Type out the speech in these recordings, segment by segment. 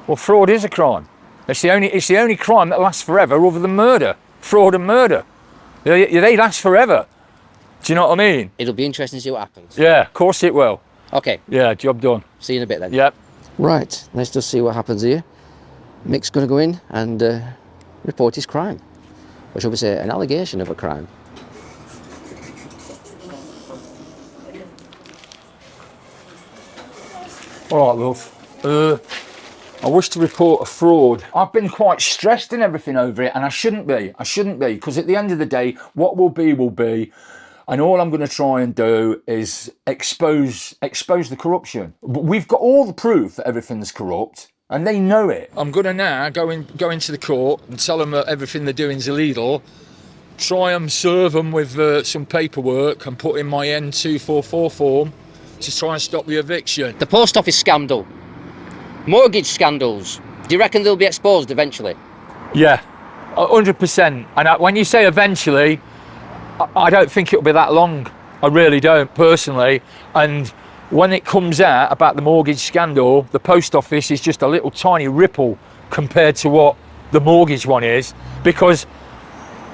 Well, fraud is a crime. It's the only crime that lasts forever other than murder. Fraud and murder. They last forever. Do you know what I mean? It'll be interesting to see what happens. Yeah, of course it will. Okay. Yeah, job done. See you in a bit then. Yep. Right, let's just see what happens here. Mick's going to go in and report his crime. Or shall we say, an allegation of a crime. All right, love. I wish to report a fraud. I've been quite stressed and everything over it, and I shouldn't be. Because at the end of the day, what will be will be. And all I'm going to try and do is expose the corruption. But we've got all the proof that everything's corrupt, and they know it. I'm going to now go into the court and tell them that everything they're doing is illegal. Try and serve them with some paperwork and put in my N244 form to try and stop the eviction. The post office scandal. Mortgage scandals. Do you reckon they'll be exposed eventually? Yeah, 100%. And when you say eventually, I don't think it'll be that long. I really don't, personally. And when it comes out about the mortgage scandal, the post office is just a little tiny ripple compared to what the mortgage one is, because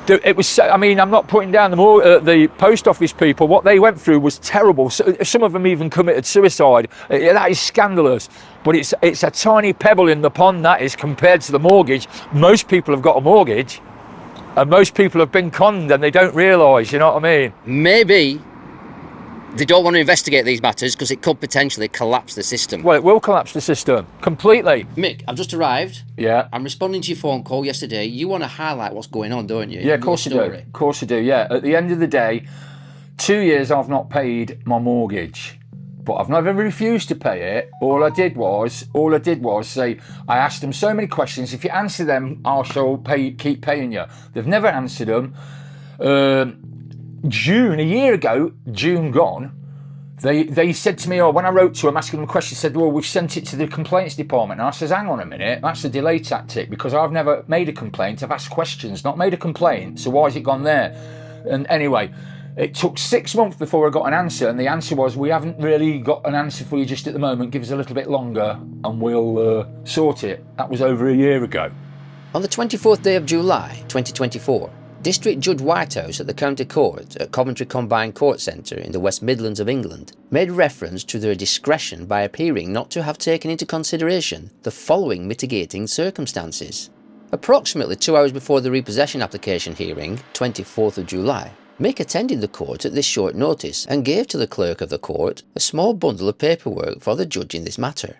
it was. I mean, I'm not putting down the post office people. What they went through was terrible. Some of them even committed suicide. That is scandalous. But it's a tiny pebble in the pond, that is, compared to the mortgage. Most people have got a mortgage, and most people have been conned, and they don't realise. You know what I mean? Maybe they don't want to investigate these matters because it could potentially collapse the system. Well, it will collapse the system completely. Mick, I've just arrived. Yeah. I'm responding to your phone call yesterday. You want to highlight what's going on, don't you? Yeah, of course I do. Of course I do, yeah. At the end of the day, 2 years I've not paid my mortgage, but I've never refused to pay it. All I did was say, I asked them so many questions. If you answer them, I shall keep paying you. They've never answered them. June, a year ago, June gone, they said to me, when I wrote to them asking them questions, said, well, we've sent it to the complaints department. And I says, hang on a minute, that's a delay tactic, because I've never made a complaint. I've asked questions, not made a complaint. So why has it gone there? And anyway, it took 6 months before I got an answer, and the answer was, we haven't really got an answer for you just at the moment. Give us a little bit longer and we'll sort it. That was over a year ago. On the 24th day of July 2024, District Judge Whitehouse at the County Court at Coventry Combined Court Centre in the West Midlands of England made reference to their discretion by appearing not to have taken into consideration the following mitigating circumstances. Approximately 2 hours before the repossession application hearing, 24th of July, Mick attended the court at this short notice and gave to the clerk of the court a small bundle of paperwork for the judge in this matter.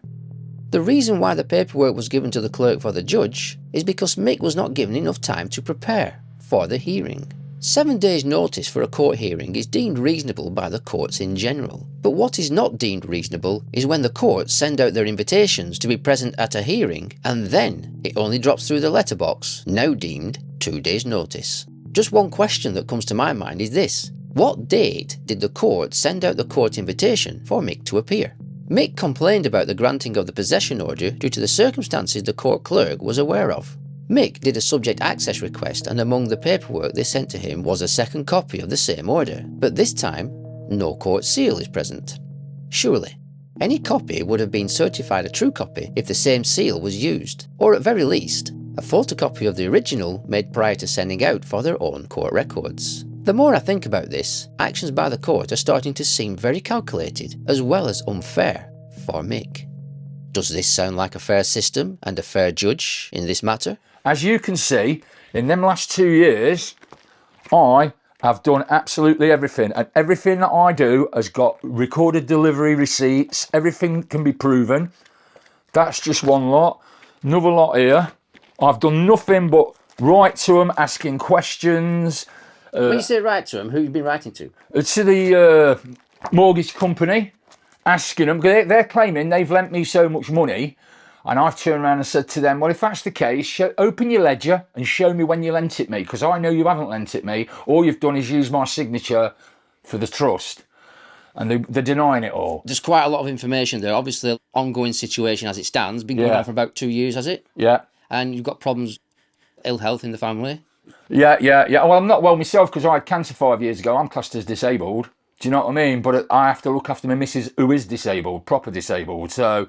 The reason why the paperwork was given to the clerk for the judge is because Mick was not given enough time to prepare for the hearing. 7 days notice for a court hearing is deemed reasonable by the courts in general, but what is not deemed reasonable is when the courts send out their invitations to be present at a hearing and then it only drops through the letterbox, now deemed 2 days notice. Just one question that comes to my mind is this: what date did the court send out the court invitation for Mick to appear? Mick complained about the granting of the possession order due to the circumstances the court clerk was aware of. Mick did a subject access request, and among the paperwork they sent to him was a second copy of the same order, but this time no court seal is present. Surely, any copy would have been certified a true copy if the same seal was used, or at very least, a photocopy of the original made prior to sending out for their own court records. The more I think about this, actions by the court are starting to seem very calculated as well as unfair for Mick. Does this sound like a fair system and a fair judge in this matter? As you can see, in them last 2 years, I have done absolutely everything, and everything that I do has got recorded delivery receipts. Everything can be proven. That's just one lot. Another lot here. I've done nothing but write to them, asking questions. When you say write to them, who have you been writing to? To the mortgage company, asking them, because they're claiming they've lent me so much money. And I've turned around and said to them, well, if that's the case, open your ledger and show me when you lent it me, because I know you haven't lent it me. All you've done is use my signature for the trust. And they're denying it all. There's quite a lot of information there. Obviously, ongoing situation as it stands, been going on for about 2 years, has it? Yeah. And you've got problems, ill health in the family? Yeah. Well, I'm not well myself because I had cancer 5 years ago. I'm classed as disabled. Do you know what I mean? But I have to look after my missus who is disabled, proper disabled. So...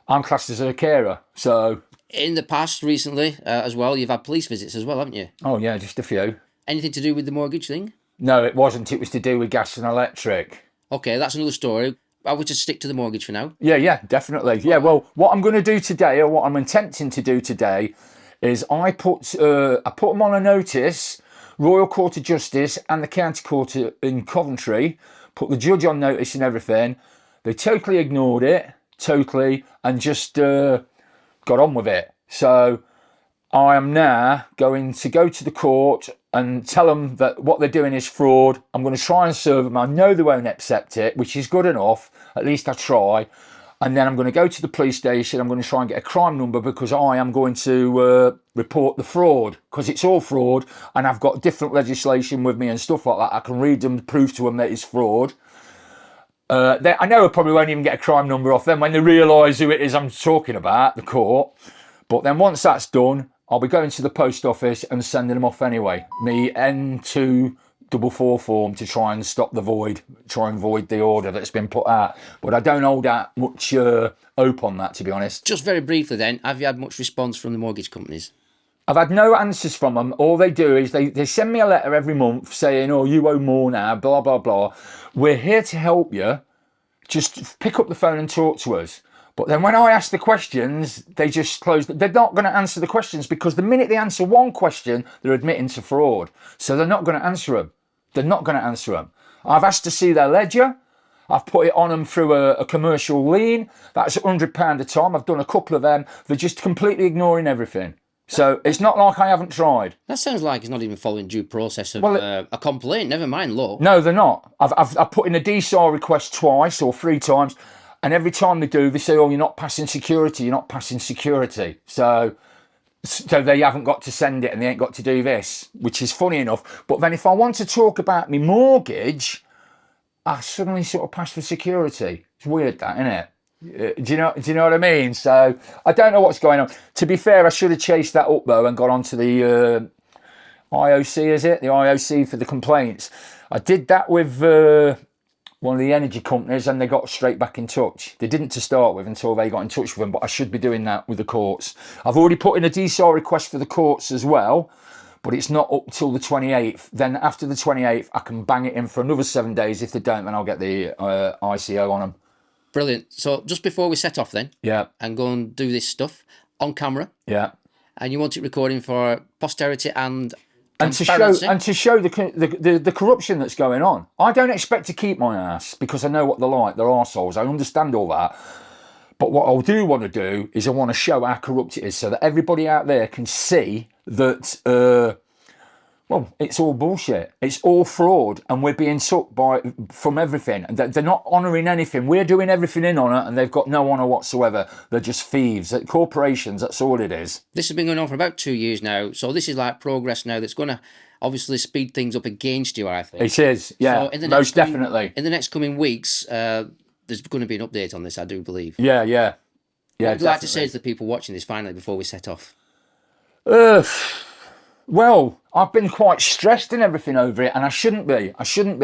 I'm classed as a carer, so... In the past, recently, as well, you've had police visits as well, haven't you? Oh, yeah, just a few. Anything to do with the mortgage thing? No, it wasn't. It was to do with gas and electric. Okay, that's another story. I would just stick to the mortgage for now. Yeah, definitely. Yeah, well, what I'm going to do today, or what I'm attempting to do today, is I put them on a notice, Royal Court of Justice and the County Court in Coventry, put the judge on notice and everything. They totally ignored it, and just got on with it. So I am now going to go to the court and tell them that what they're doing is fraud. I'm going to try and serve them. I know they won't accept it, which is good enough. At least I try. And then I'm going to go to the police station. I'm going to try and get a crime number because I am going to report the fraud, because it's all fraud. And I've got different legislation with me and stuff like that. I can read them, prove to them that it's fraud. I know I probably won't even get a crime number off them when they realise who it is I'm talking about, the court. But then once that's done, I'll be going to the post office and sending them off anyway. Me N244 form to try and stop the void, try and void the order that's been put out. But I don't hold out much hope on that, to be honest. Just very briefly then, have you had much response from the mortgage companies? I've had no answers from them. All they do is they send me a letter every month saying, oh, you owe more now, blah, blah, blah. We're here to help you. Just pick up the phone and talk to us. But then when I ask the questions, they just close. They're not going to answer the questions because the minute they answer one question, they're admitting to fraud. So they're not going to answer them. They're not going to answer them. I've asked to see their ledger. I've put it on them through a commercial lien. That's £100 a time. I've done a couple of them. They're just completely ignoring everything. So it's not like I haven't tried. That sounds like it's not even following due process of a complaint, never mind law. No, they're not. I've put in a DSAR request twice or 3 times, and every time they do, they say, oh, you're not passing security, you're not passing security. So they haven't got to send it and they ain't got to do this, which is funny enough. But then if I want to talk about my mortgage, I suddenly sort of pass for security. It's weird that, isn't it? Do you know what I mean? So I don't know what's going on. To be fair, I should have chased that up though and got onto the IOC, is it? The IOC for the complaints. I did that with one of the energy companies and they got straight back in touch. They didn't to start with until they got in touch with them, but I should be doing that with the courts. I've already put in a DSAR request for the courts as well, but it's not up till the 28th. Then after the 28th, I can bang it in for another 7 days. If they don't, then I'll get the ICO on them. Brilliant. So just before we set off then, yeah, and go and do this stuff on camera, yeah, and you want it recording for posterity and to show the corruption that's going on. I don't expect to keep my ass because I know what they're like. They're arseholes. I understand all that. But what I do want to do is I want to show how corrupt it is so that everybody out there can see that. Well, it's all bullshit. It's all fraud, and we're being sucked from everything. They're not honouring anything. We're doing everything in honour, and they've got no honour whatsoever. They're just thieves. Corporations, that's all it is. This has been going on for about 2 years now, so this is like progress now that's going to obviously speed things up against you, I think. It is, yeah, so most definitely. In the next coming weeks, there's going to be an update on this, I do believe. Yeah. What would you like to say to the people watching this finally before we set off? Well, I've been quite stressed and everything over it, and I shouldn't be,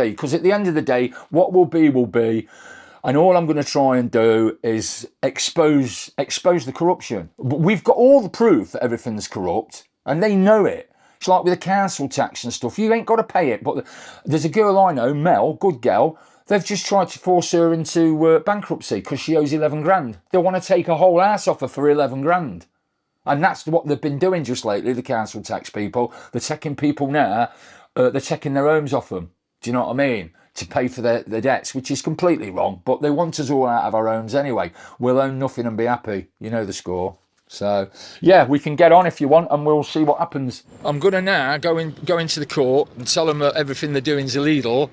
because at the end of the day, what will be, and all I'm going to try and do is expose the corruption. We've got all the proof that everything's corrupt, and they know it. It's like with the council tax and stuff. You ain't got to pay it, but there's a girl I know, Mel, good girl, they've just tried to force her into bankruptcy because she owes 11 grand. They want to take a whole house off her for 11 grand. And that's what they've been doing just lately, the council tax people. They're taking people now, they're taking their homes off them. Do you know what I mean? To pay for their debts, which is completely wrong. But they want us all out of our homes anyway. We'll own nothing and be happy. You know the score. So, yeah, we can get on if you want and we'll see what happens. I'm going to now go into the court and tell them that everything they're doing is illegal.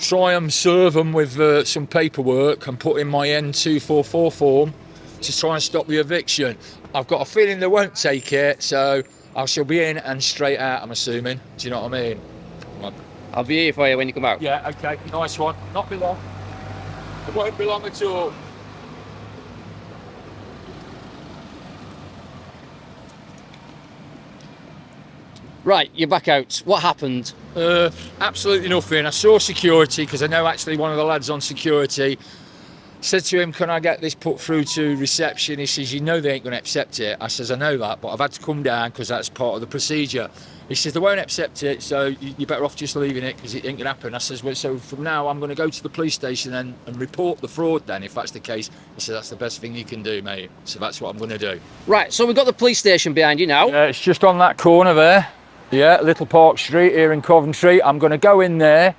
Try and serve them with some paperwork and put in my N244 form to try and stop the eviction. I've got a feeling they won't take it, so I shall be in and straight out, I'm assuming. Do you know what I mean? I'll be here for you when you come out. Yeah, okay, nice one. Not be long. It won't be long at all. Right, you're back out. What happened? Absolutely nothing. I saw security because I know actually one of the lads on security Said to him, can I get this put through to reception? He says, you know they ain't going to accept it. I says, I know that, but I've had to come down because that's part of the procedure. He says, they won't accept it, so you're better off just leaving it because it ain't going to happen. I says, well, so from now I'm going to go to the police station and report the fraud then, if that's the case. He said, that's the best thing you can do, mate. So that's what I'm going to do. Right, so we've got the police station behind you now. Yeah, it's just on that corner there. Yeah, Little Park Street here in Coventry. I'm going to go in there.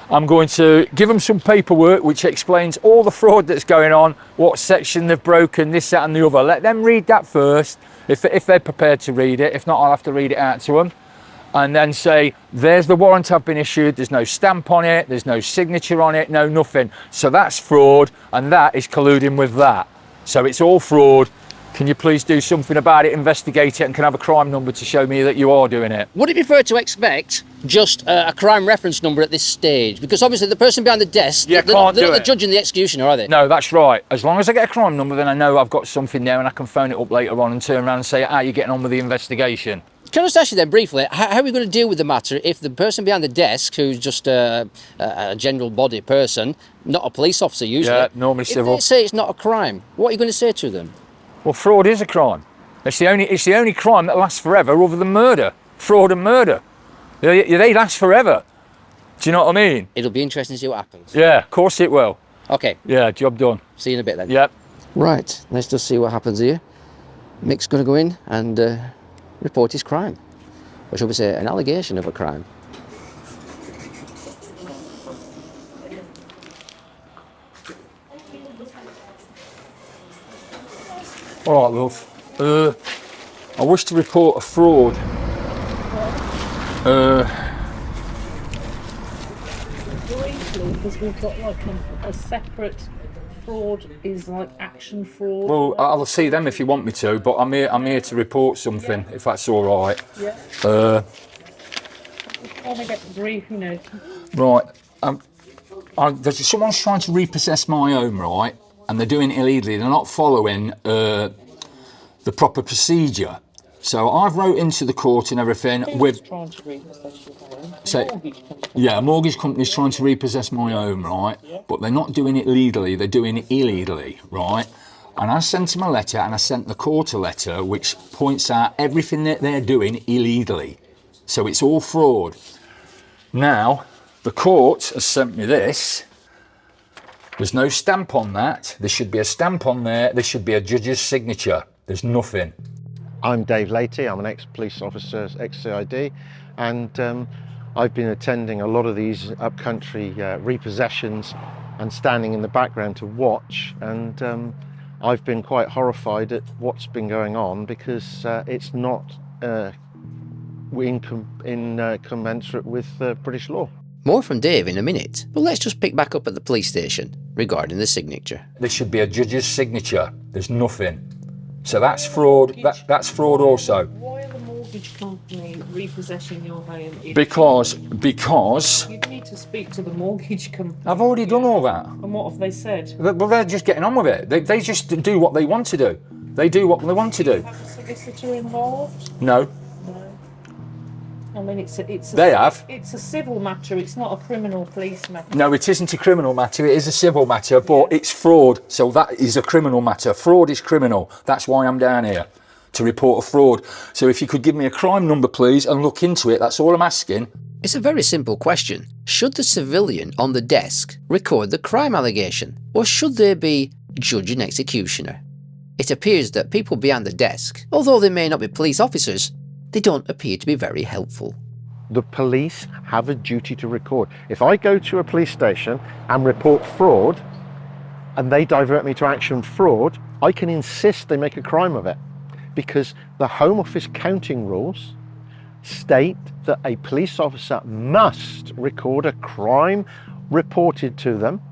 I'm going to give them some paperwork which explains all the fraud that's going on, what section they've broken, this, that and the other. Let them read that first, if they're prepared to read it. If not, I'll have to read it out to them. And then say, there's the warrant I've been issued, there's no stamp on it, there's no signature on it, no nothing. So that's fraud, and that is colluding with that. So it's all fraud. Can you please do something about it, investigate it, and can I have a crime number to show me that you are doing it? Would it be fair to expect just a crime reference number at this stage? Because obviously the person behind the desk, Yeah, they're can't do not the it. judge and the executioner, are they? No, that's right. As long as I get a crime number, then I know I've got something there and I can phone it up later on and turn around and say, how are you getting on with the investigation? Can I just ask you then briefly, how are we going to deal with the matter if the person behind the desk, who's just a general body person, not a police officer usually, Yeah, normally civil. if they say it's not a crime, what are you going to say to them? Well, fraud is a crime. It's the only crime that lasts forever other than murder. Fraud and murder. They last forever. Do you know what I mean? It'll be interesting to see what happens. Yeah, of course it will. Okay. Yeah, job done. See you in a bit then. Yep. Right, let's just see what happens here. Mick's going to go in and report his crime. Or shall we say, an allegation of a crime. All right, love. I wish to report a fraud. Briefly, because we've got like a separate fraud is like action fraud. Well, I'll see them if you want me to, but I'm here to report something, if that's all right. Yeah. Want to get the brief, you know. Right. Someone's trying to repossess my home, right? And they're doing it illegally. They're not following the proper procedure. So I've wrote into the court and everything with. Trying to repossess your home. So, Mortgage company. yeah, a mortgage company's trying to repossess my home, right? Yeah. But they're not doing it legally, they're doing it illegally, right? And I sent them a letter and I sent the court a letter which points out everything that they're doing illegally. So it's all fraud. Now, the court has sent me this. There's no stamp on that. There should be a stamp on there. There should be a judge's signature. There's nothing. I'm Dave Latey, I'm an ex-police officer, ex-CID, and I've been attending a lot of these upcountry repossessions and standing in the background to watch, and I've been quite horrified at what's been going on because it's not commensurate with British law. More from Dave in a minute, but let's just pick back up at the police station regarding the signature. There should be a judge's signature. There's nothing. So that's fraud. That's fraud also. Why are the mortgage company repossessing your home? Because You need to speak to the mortgage company. I've already done all that. And what have they said? Well, they're just getting on with it. They just do what they want to do. They do what they want to do. Have a solicitor involved? No, No. I mean, it's a they have. It's a civil matter. It's not a criminal police matter. No, it isn't a criminal matter. It is a civil matter, but it's fraud. So that is a criminal matter. Fraud is criminal. That's why I'm down here, to report a fraud. So if you could give me a crime number, please, and look into it. That's all I'm asking. It's a very simple question. Should the civilian on the desk record the crime allegation, or should there be judge and executioner? It appears that people behind the desk, although they may not be police officers, they don't appear to be very helpful. The police have a duty to record. If I go to a police station and report fraud, and they divert me to action fraud, I can insist they make a crime of it, because the Home Office counting rules state that a police officer must record a crime reported to them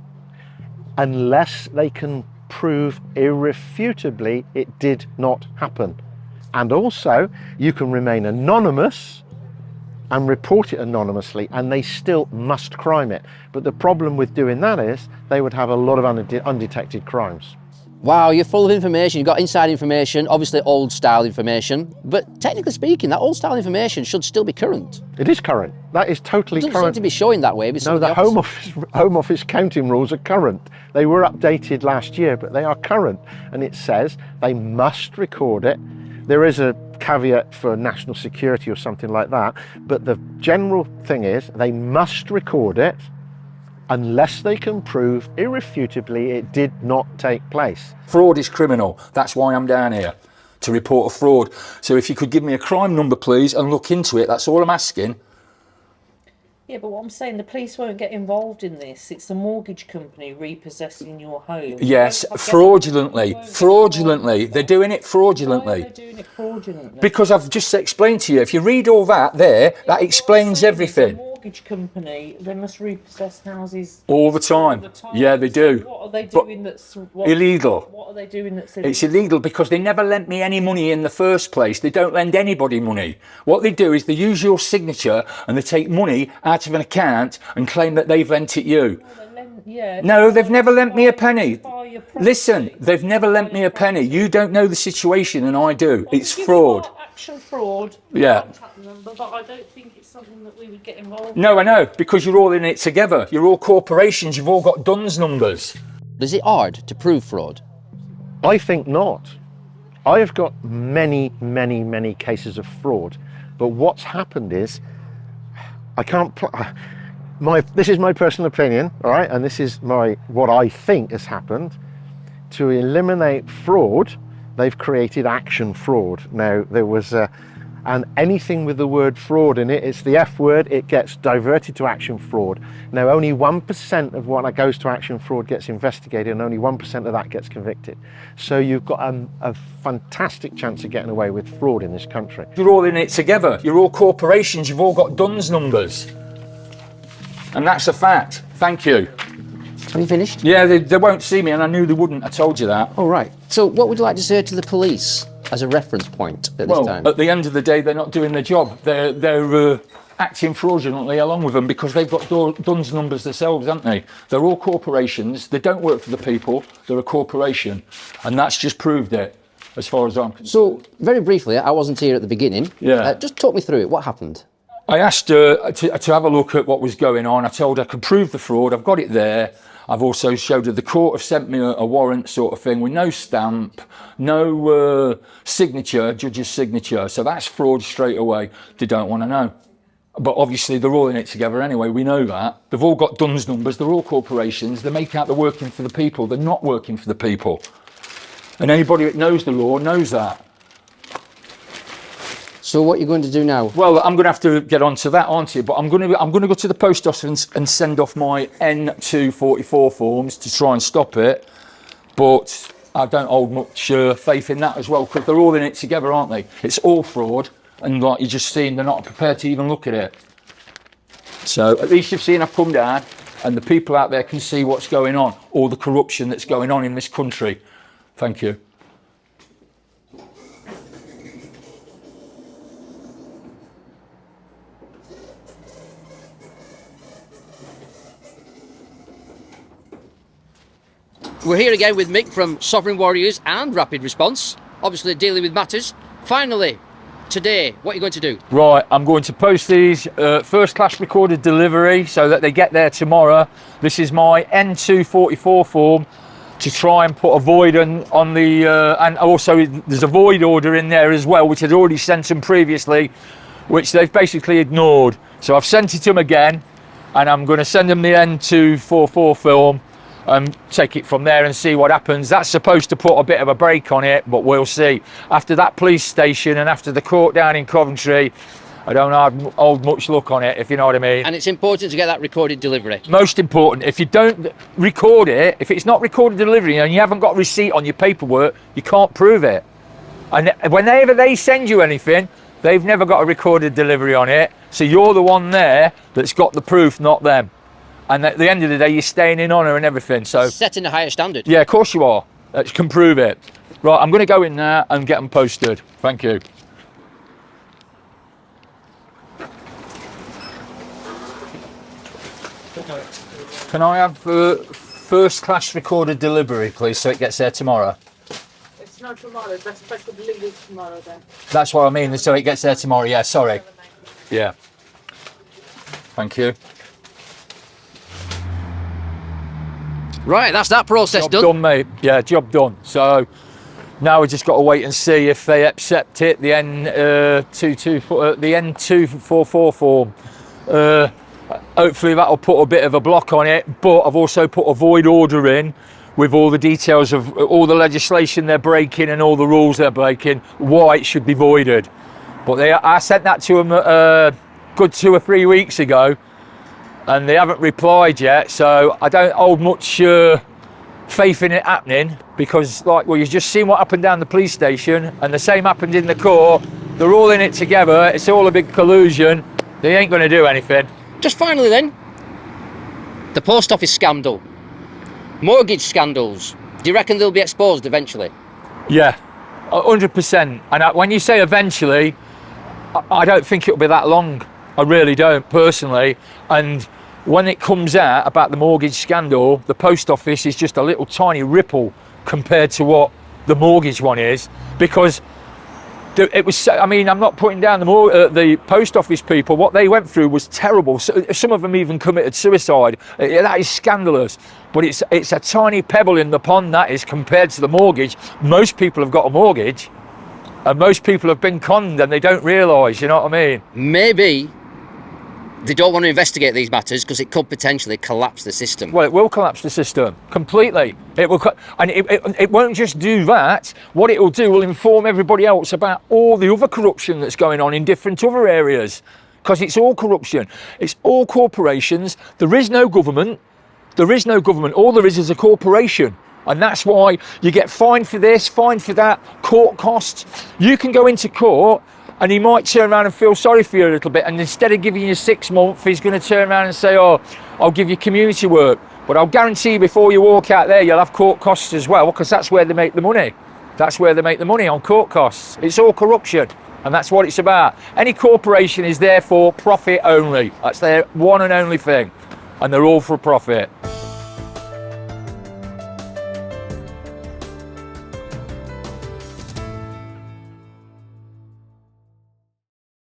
unless they can prove irrefutably it did not happen. And also, you can remain anonymous and report it anonymously, and they still must crime it. But the problem with doing that is they would have a lot of undetected crimes. Wow, you're full of information. You've got inside information, obviously old style information, but technically speaking, that old style information should still be current. It is current. That is totally It doesn't current. seem to be showing that way. No, the Home Office counting rules are current. They were updated last year, but they are current. And it says they must record it. There is a caveat for national security or something like that, but the general thing is they must record it unless they can prove irrefutably it did not take place. Fraud is criminal. That's why I'm down here, to report a fraud. So if you could give me a crime number, please, and look into it, that's all I'm asking. Yeah, but what I'm saying, the police won't get involved in this. It's the mortgage company repossessing your home. Yes, I get fraudulently. they won't get Fraudulently. involved. They're doing it Why fraudulently. are they doing it fraudulently? Because I've just explained to you, if you read all that there, that explains The everything. mortgage company, they must repossess houses All the time. Yeah, they do. So what are they But doing that's illegal. What are they doing that's illegal? It's illegal because they never lent me any money in the first place. They don't lend anybody money. What they do is they use your signature and they take money out of an account and claim that they've lent it you. Yeah. No, they've never lent me a penny. Buy your property. Listen, they've never lent me a penny. You don't know the situation and I do. It's Give you fraud. our Action fraud. Yeah. Contact number, but I don't think it's something that we would get involved. No, I know, because you're all in it together. You're all corporations. You've all got DUNS numbers. Is it hard to prove fraud? I think not. I have got many, many, many cases of fraud, but what's happened is I can't. This is my personal opinion, all right, and this is what I think has happened. To eliminate fraud, they've created action fraud. Now there was and anything with the word fraud in it, it's the F word, it gets diverted to action fraud. Now only 1% of what goes to action fraud gets investigated and only 1% of that gets convicted. So you've got a fantastic chance of getting away with fraud in this country. You're all in it together. You're all corporations. You've all got DUNS numbers. And that's a fact. Thank you. Have you finished? Yeah, they won't see me and I knew they wouldn't. I told you that. All right. So what would you like to say to the police as a reference point at this time? At the end of the day, they're not doing their job. They're acting fraudulently along with them because they've got DUNS numbers themselves, haven't they? They're all corporations. They don't work for the people. They're a corporation. And that's just proved it, as far as I'm concerned. So, very briefly, I wasn't here at the beginning. Yeah. Just talk me through it. What happened? I asked her to have a look at what was going on. I told her I could prove the fraud. I've got it there. I've also showed her the court have sent me a warrant sort of thing with no stamp, no signature, judge's signature. So that's fraud straight away. They don't want to know. But obviously they're all in it together anyway. We know that. They've all got DUNS numbers. They're all corporations. They make out they're working for the people. They're not working for the people. And anybody that knows the law knows that. So what are you going to do now? Well, I'm going to have to get onto that, aren't you? But I'm going to go to the post office and send off my N244 forms to try and stop it. But I don't hold much faith in that as well, because they're all in it together, aren't they? It's all fraud, and like you're just seeing, they're not prepared to even look at it. So at least you've seen I've come down, and the people out there can see what's going on, all the corruption that's going on in this country. Thank you. We're here again with Mick from Sovereign Warriors and Rapid Response, obviously dealing with matters. Finally, today, what are you going to do? Right, I'm going to post these first class recorded delivery so that they get there tomorrow. This is my N244 form to try and put a void on the, and also there's a void order in there as well, which I'd already sent them previously, which they've basically ignored. So I've sent it to them again, and I'm going to send them the N244 form and take it from there and see what happens. That's supposed to put a bit of a break on it, but we'll see. After that police station and after the court down in Coventry, I don't hold much luck on it, if you know what I mean. And it's important to get that recorded delivery. Most important, if you don't record it, if it's not recorded delivery and you haven't got a receipt on your paperwork, you can't prove it. And whenever they send you anything, they've never got a recorded delivery on it, so you're the one there that's got the proof, not them. And at the end of the day, you're staying in honour and everything. So setting a higher standard. Yeah, of course you are. That can prove it. Right, I'm going to go in there and get them posted. Thank you. Can I have first class recorded delivery, please, so it gets there tomorrow. It's not tomorrow, that's expected delivery tomorrow then. That's what I mean, so it gets there tomorrow. Yeah, sorry. Yeah. Thank you. Right, that's that process Job done. done, mate. Yeah, job done. So now we just got to wait and see if they accept it. The N2444 form. Hopefully that'll put a bit of a block on it. But I've also put a void order in with all the details of all the legislation they're breaking and all the rules they're breaking, why it should be voided. But I sent that to them good 2 or 3 weeks ago, and they haven't replied yet. So I don't hold much faith in it happening, because you've just seen what happened down the police station, and the same happened in the court. They're all in it together. It's all a big collusion. They ain't going to do anything. Just finally then, the post office scandal, mortgage scandals. Do you reckon they'll be exposed eventually? Yeah, 100%. And when you say eventually, I don't think it'll be that long. I really don't, personally. And when it comes out about the mortgage scandal, the post office is just a little tiny ripple compared to what the mortgage one is, because it was. I mean, I'm not putting down the post office people. What they went through was terrible. Some of them even committed suicide. That is scandalous. But it's a tiny pebble in the pond, that is, compared to the mortgage. Most people have got a mortgage, and most people have been conned, and they don't realise. You know what I mean? Maybe they don't want to investigate these matters because it could potentially collapse the system. Well, it will collapse the system completely. It will, and it won't just do that. What it will do will inform everybody else about all the other corruption that's going on in different other areas, because it's all corruption. It's all corporations. There is no government. There is no government. All there is a corporation. And that's why you get fined for this, fined for that, court costs. You can go into court and he might turn around and feel sorry for you a little bit, and instead of giving you 6 months, he's going to turn around and say, oh, I'll give you community work. But I'll guarantee you, before you walk out there, you'll have court costs as well, because that's where they make the money. That's where they make the money, on court costs. It's all corruption, and that's what it's about. Any corporation is there for profit only. That's their one and only thing, and they're all for profit.